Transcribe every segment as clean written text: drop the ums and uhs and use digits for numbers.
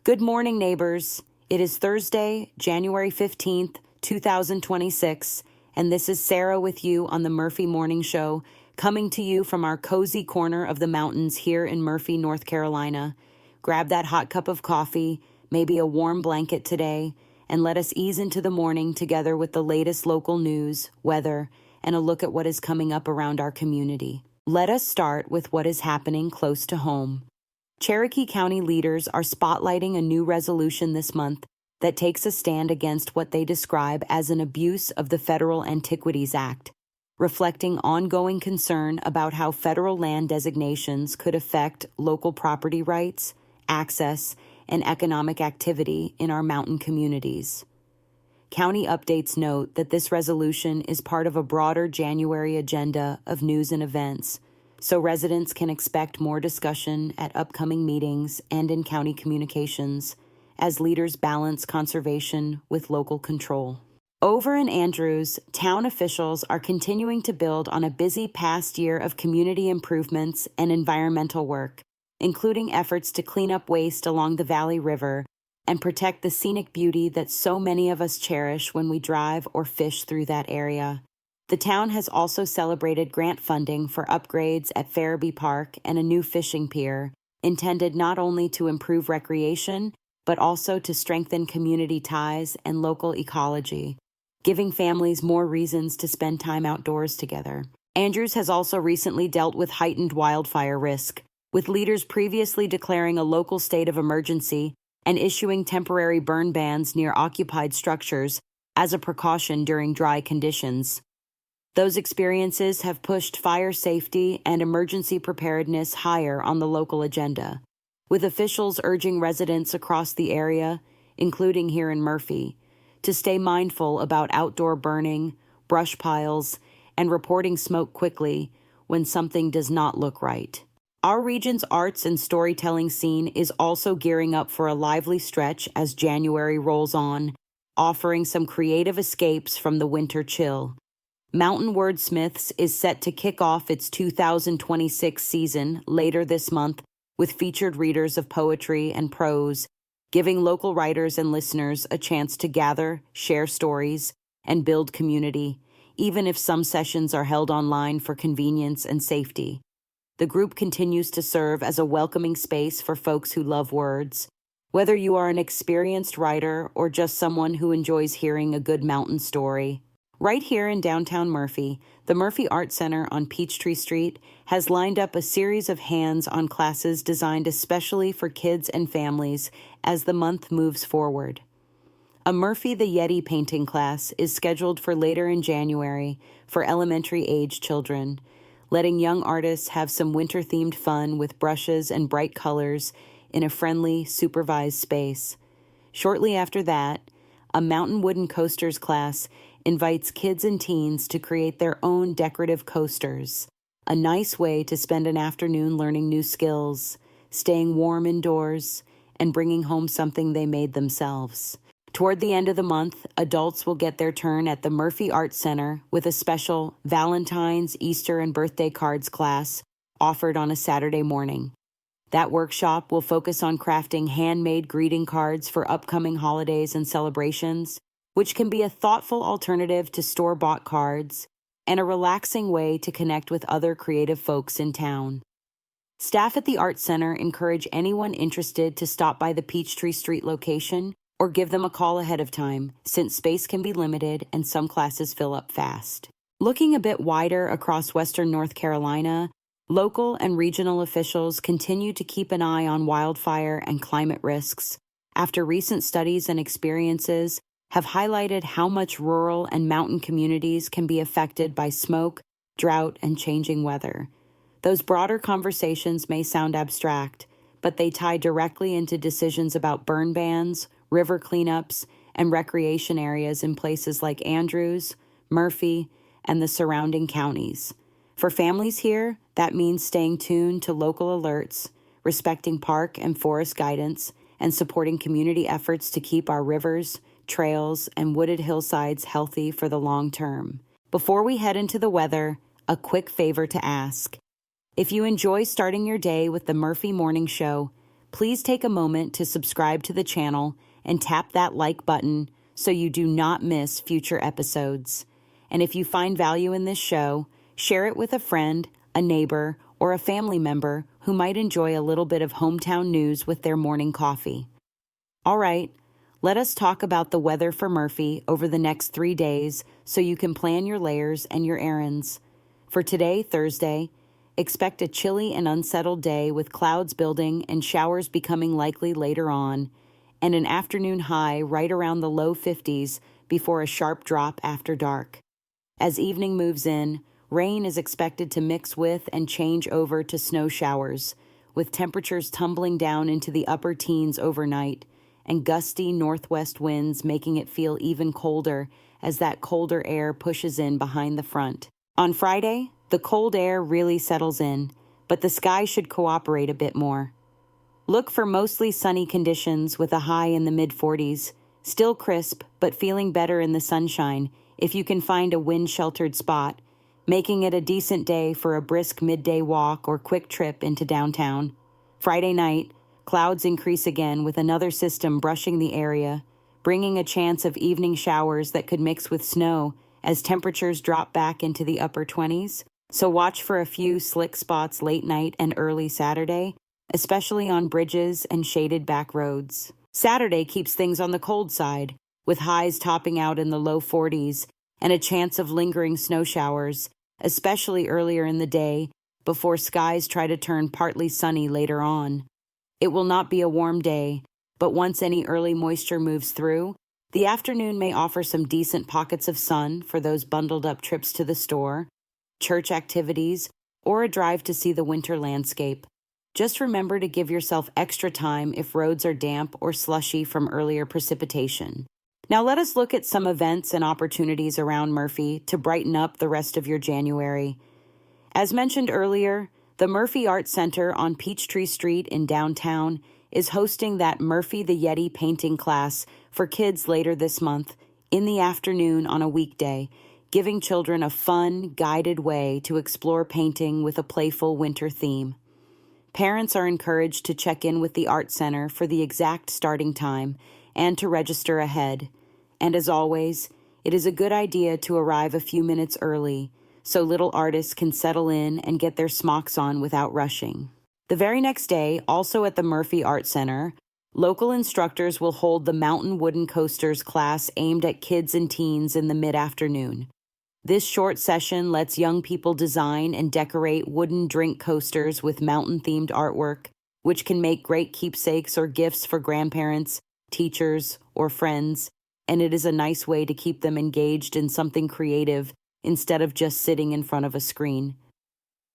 Good morning, neighbors. It is Thursday, January 15th, 2026, and this is Sara with you on the Murphy Morning Show, coming to you from our cozy corner of the mountains here in Murphy, North Carolina. Grab that hot cup of coffee, maybe a warm blanket today, and let us ease into the morning together with the latest local news, weather, and a look at what is coming up around our community. Let us start with what is happening close to home. Cherokee County leaders are spotlighting a new resolution this month that takes a stand against what they describe as an abuse of the Federal Antiquities Act, reflecting ongoing concern about how federal land designations could affect local property rights, access, and economic activity in our mountain communities. County updates note that this resolution is part of a broader January agenda of news and events, so residents can expect more discussion at upcoming meetings and in county communications as leaders balance conservation with local control. Over in Andrews, town officials are continuing to build on a busy past year of community improvements and environmental work, including efforts to clean up waste along the Valley River and protect the scenic beauty that so many of us cherish when we drive or fish through that area. The town has also celebrated grant funding for upgrades at Ferebee Park and a new fishing pier, intended not only to improve recreation, but also to strengthen community ties and local ecology, giving families more reasons to spend time outdoors together. Andrews has also recently dealt with heightened wildfire risk, with leaders previously declaring a local state of emergency and issuing temporary burn bans near occupied structures as a precaution during dry conditions. Those experiences have pushed fire safety and emergency preparedness higher on the local agenda, with officials urging residents across the area, including here in Murphy, to stay mindful about outdoor burning, brush piles, and reporting smoke quickly when something does not look right. Our region's arts and storytelling scene is also gearing up for a lively stretch as January rolls on, offering some creative escapes from the winter chill. Mountain Wordsmiths is set to kick off its 2026 season later this month with featured readers of poetry and prose, giving local writers and listeners a chance to gather, share stories, and build community, even if some sessions are held online for convenience and safety. The group continues to serve as a welcoming space for folks who love words. Whether you are an experienced writer or just someone who enjoys hearing a good mountain story. Right here in downtown Murphy, the Murphy Art Center on Peachtree Street has lined up a series of hands-on classes designed especially for kids and families as the month moves forward. A Murphy the Yeti painting class is scheduled for later in January for elementary-age children, letting young artists have some winter-themed fun with brushes and bright colors in a friendly, supervised space. Shortly after that, a mountain wooden coasters class invites kids and teens to create their own decorative coasters, a nice way to spend an afternoon learning new skills, staying warm indoors, and bringing home something they made themselves. Toward the end of the month, adults will get their turn at the Murphy Art Center with a special Valentine's, Easter, and birthday cards class offered on a Saturday morning. That workshop will focus on crafting handmade greeting cards for upcoming holidays and celebrations, which can be a thoughtful alternative to store-bought cards and a relaxing way to connect with other creative folks in town. Staff at the Art Center encourage anyone interested to stop by the Peachtree Street location or give them a call ahead of time, since space can be limited and some classes fill up fast. Looking a bit wider across western North Carolina, local and regional officials continue to keep an eye on wildfire and climate risks after recent studies and experiences have highlighted how much rural and mountain communities can be affected by smoke, drought, and changing weather. Those broader conversations may sound abstract, but they tie directly into decisions about burn bans, river cleanups, and recreation areas in places like Andrews, Murphy, and the surrounding counties. For families here, that means staying tuned to local alerts, respecting park and forest guidance, and supporting community efforts to keep our rivers, trails, and wooded hillsides healthy for the long term. Before we head into the weather, a quick favor to ask. If you enjoy starting your day with the Murphy Morning Show, please take a moment to subscribe to the channel and tap that like button so you do not miss future episodes. And if you find value in this show, share it with a friend, a neighbor, or a family member who might enjoy a little bit of hometown news with their morning coffee. All right, let us talk about the weather for Murphy over the next 3 days so you can plan your layers and your errands. For today, Thursday, expect a chilly and unsettled day with clouds building and showers becoming likely later on, and an afternoon high right around the low 50s before a sharp drop after dark. As evening moves in, rain is expected to mix with and change over to snow showers, with temperatures tumbling down into the upper teens overnight, and gusty northwest winds making it feel even colder as that colder air pushes in behind the front. On Friday, the cold air really settles in, but the sky should cooperate a bit more. Look for mostly sunny conditions with a high in the mid-40s, still crisp but feeling better in the sunshine if you can find a wind-sheltered spot, making it a decent day for a brisk midday walk or quick trip into downtown. Friday night, clouds increase again with another system brushing the area, bringing a chance of evening showers that could mix with snow as temperatures drop back into the upper 20s. So watch for a few slick spots late night and early Saturday, especially on bridges and shaded back roads. Saturday keeps things on the cold side, with highs topping out in the low 40s and a chance of lingering snow showers, especially earlier in the day before skies try to turn partly sunny later on. It will not be a warm day, but once any early moisture moves through, the afternoon may offer some decent pockets of sun for those bundled-up trips to the store, church activities, or a drive to see the winter landscape. Just remember to give yourself extra time if roads are damp or slushy from earlier precipitation. Now let us look at some events and opportunities around Murphy to brighten up the rest of your January. As mentioned earlier, the Murphy Art Center on Peachtree Street in downtown is hosting that Murphy the Yeti painting class for kids later this month in the afternoon on a weekday, giving children a fun, guided way to explore painting with a playful winter theme. Parents are encouraged to check in with the Art Center for the exact starting time and to register ahead. And as always, it is a good idea to arrive a few minutes early so little artists can settle in and get their smocks on without rushing. The very next day, also at the Murphy Art Center, local instructors will hold the Mountain Wooden Coasters class aimed at kids and teens in the mid-afternoon. This short session lets young people design and decorate wooden drink coasters with mountain-themed artwork, which can make great keepsakes or gifts for grandparents, teachers, or friends, and it is a nice way to keep them engaged in something creative instead of just sitting in front of a screen.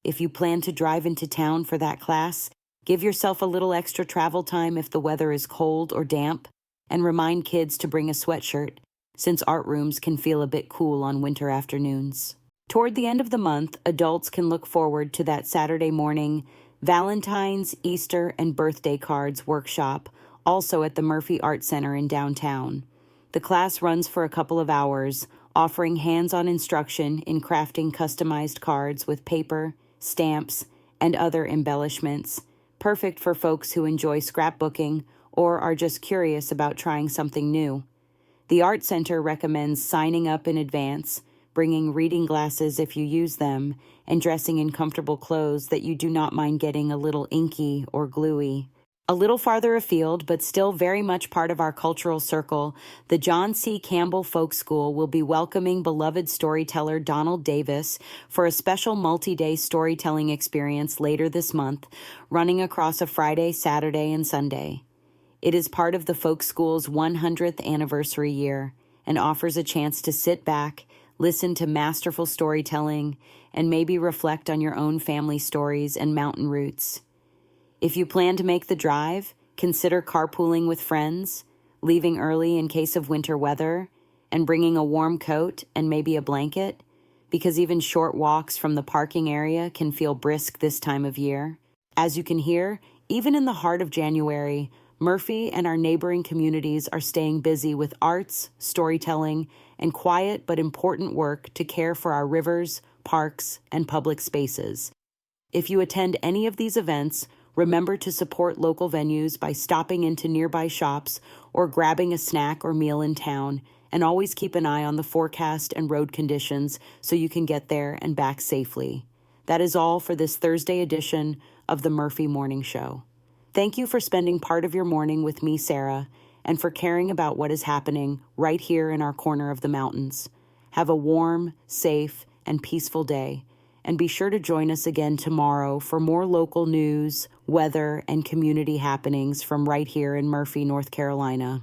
If you plan to drive into town for that class, give yourself a little extra travel time if the weather is cold or damp, and remind kids to bring a sweatshirt, since art rooms can feel a bit cool on winter afternoons. Toward the end of the month, adults can look forward to that Saturday morning Valentine's, Easter, and birthday cards workshop, also at the Murphy Art Center in downtown. The class runs for a couple of hours, offering hands-on instruction in crafting customized cards with paper, stamps, and other embellishments, perfect for folks who enjoy scrapbooking or are just curious about trying something new. The Art Center recommends signing up in advance, bringing reading glasses if you use them, and dressing in comfortable clothes that you do not mind getting a little inky or gluey. A little farther afield, but still very much part of our cultural circle, the John C. Campbell Folk School will be welcoming beloved storyteller Donald Davis for a special multi-day storytelling experience later this month, running across a Friday, Saturday, and Sunday. It is part of the Folk School's 100th anniversary year and offers a chance to sit back, listen to masterful storytelling, and maybe reflect on your own family stories and mountain roots. If you plan to make the drive, consider carpooling with friends, leaving early in case of winter weather, and bringing a warm coat and maybe a blanket, because even short walks from the parking area can feel brisk this time of year. As you can hear, even in the heart of January, Murphy and our neighboring communities are staying busy with arts, storytelling, and quiet but important work to care for our rivers, parks, and public spaces. If you attend any of these events, Remember to support local venues by stopping into nearby shops or grabbing a snack or meal in town, and always keep an eye on the forecast and road conditions so you can get there and back safely. That is all for this Thursday edition of the Murphy Morning Show. Thank you for spending part of your morning with me, Sara, and for caring about what is happening right here in our corner of the mountains. Have a warm, safe, and peaceful day, and be sure to join us again tomorrow for more local news, weather, and community happenings from right here in Murphy, North Carolina.